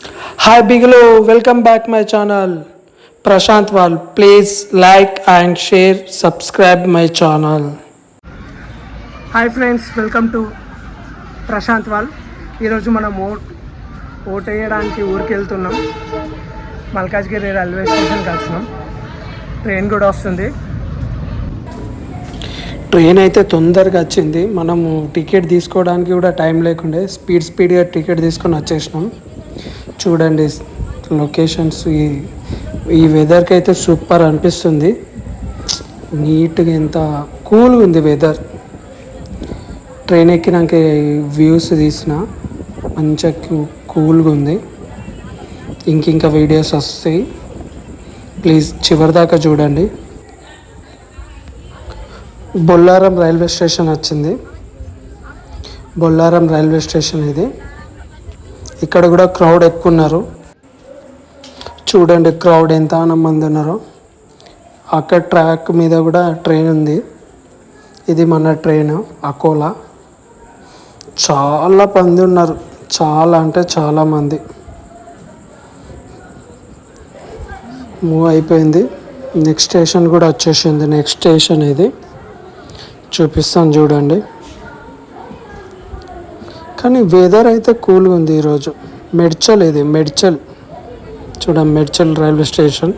Hi Bigelow, welcome back my channel. Prashant Wal. Please like and share, subscribe my channel. Hi friends, welcome to Prashanth wall. ఈరోజు మనం vote వేయడానికి ఊరికి వెళ్తున్నాం. Malkajgiri railway స్టేషన్కి వచ్చినాం. Train కూడా వస్తుంది. ట్రైన్ అయితే తొందరగా వచ్చింది. మనము టికెట్ తీసుకోవడానికి కూడా టైం లేకుండే స్పీడ్గా టికెట్ తీసుకొని వచ్చేసినాం. చూడండి లొకేషన్స్, ఈ వెదర్కి అయితే సూపర్ అనిపిస్తుంది. నీట్గా ఎంత కూల్గా ఉంది వెదర్. ట్రైన్ ఎక్కినాక వ్యూస్ తీసిన మంచిగా కూల్గా ఉంది. ఇంకా వీడియోస్ వస్తాయి, ప్లీజ్ చివరిదాకా చూడండి. బొల్లారం రైల్వే స్టేషన్ వచ్చింది. బొల్లారం రైల్వే స్టేషన్ ఇది. ఇక్కడ కూడా క్రౌడ్ ఎక్కువ ఉన్నారు. చూడండి క్రౌడ్ ఎంత మంది ఉన్నారో. అక్కడ ట్రాక్ మీద కూడా ట్రైన్ ఉంది. ఇది మన ట్రైన్ అకోలా. చాలా మంది ఉన్నారు, చాలా అంటే చాలా మంది. మూవ్ అయిపోయింది. నెక్స్ట్ స్టేషన్ కూడా వచ్చేసింది. నెక్స్ట్ స్టేషన్ ఇది చూపిస్తాను చూడండి. కానీ వెదర్ అయితే కూల్గా ఉంది ఈరోజు. మెడ్చల్, ఇది మెడ్చల్. చూడండి మెడ్చల్ రైల్వే స్టేషన్.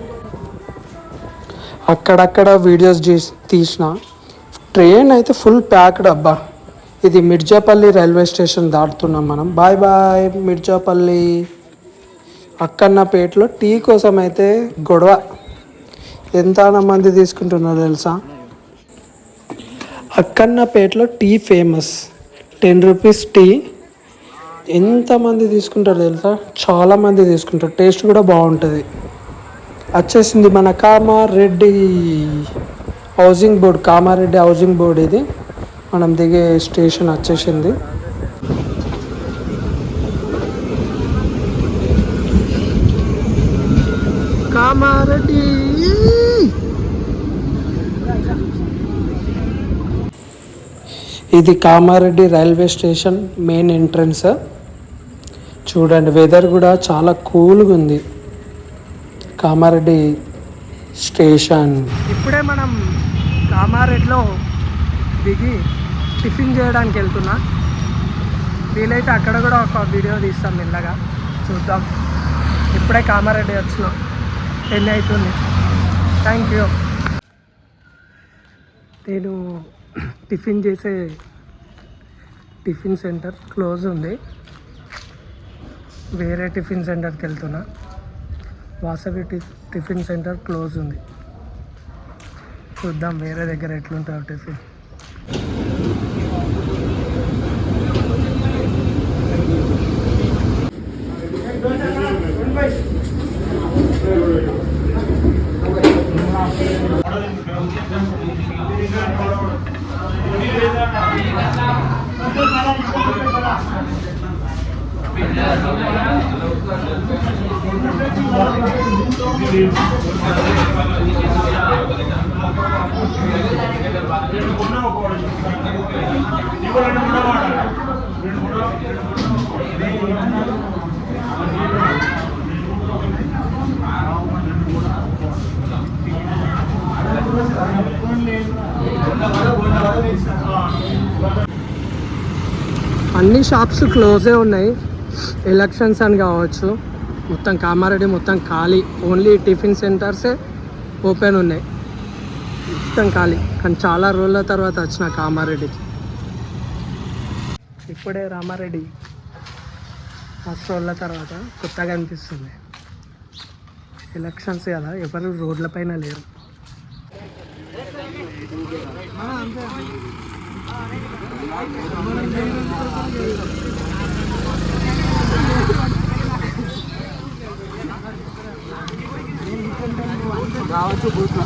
అక్కడక్కడ వీడియోస్ తీసిన. ట్రైన్ అయితే ఫుల్ ప్యాక్డ్ అబ్బా. ఇది మిర్జాపల్లి రైల్వే స్టేషన్ దాటుతున్నాం మనం. Bye bye Mirjapalli. అక్కన్నపేటలో టీ కోసం అయితే గొడవ. ఎంత మంది తీసుకుంటున్నారో తెలుసా? అక్కన్నపేటలో టీ ఫేమస్. 10 రూపీస్ టీ ఎంతమంది తీసుకుంటారు తెలుసా? చాలామంది తీసుకుంటారు. టేస్ట్ కూడా బాగుంటుంది. వచ్చేసింది మన Kamareddy housing board. Kamareddy housing board ఇది. మనం దిగే స్టేషన్ వచ్చేసింది. కామారెడ్డి. ఇది Kamareddy railway station main entrance. చూడండి వెదర్ కూడా చాలా కూల్గా ఉంది. కామారెడ్డి స్టేషన్. ఇప్పుడే మనం కామారెడ్డిలో దిగి టిఫిన్ చేయడానికి వెళ్తున్నా. వీలైతే అక్కడ కూడా ఒక వీడియో తీస్తాం మెల్లగా, చూద్దాం. ఇప్పుడే కామారెడ్డి వచ్చినాం. 10 అవుతుంది. Thank you. నేను టిఫిన్ చేసే టిఫిన్ సెంటర్ క్లోజ్ ఉంది. వేరే టిఫిన్ సెంటర్కి వెళ్తున్నా. వాసవి టిఫిన్ సెంటర్ క్లోజ్ ఉంది. చూద్దాం వేరే దగ్గర ఎట్లుంటుందో టిఫిన్. అన్ని షాప్స్ క్లోజే ఉన్నాయి. ఎలక్షన్స్ అని కావచ్చు. మొత్తం కామారెడ్డి మొత్తం ఖాళీ. ఓన్లీ టిఫిన్ సెంటర్సే ఓపెన్ ఉన్నాయి. మొత్తం ఖాళీ. కానీ చాలా రోజుల తర్వాత వచ్చిన కామారెడ్డికి. ఇప్పుడే రామారెడ్డి మస్తు రోజుల తర్వాత కొత్తగా అనిపిస్తుంది. ఎలక్షన్స్ కదా, ఎవరు రోడ్లపైన లేరు. రావచ్చు బూత్.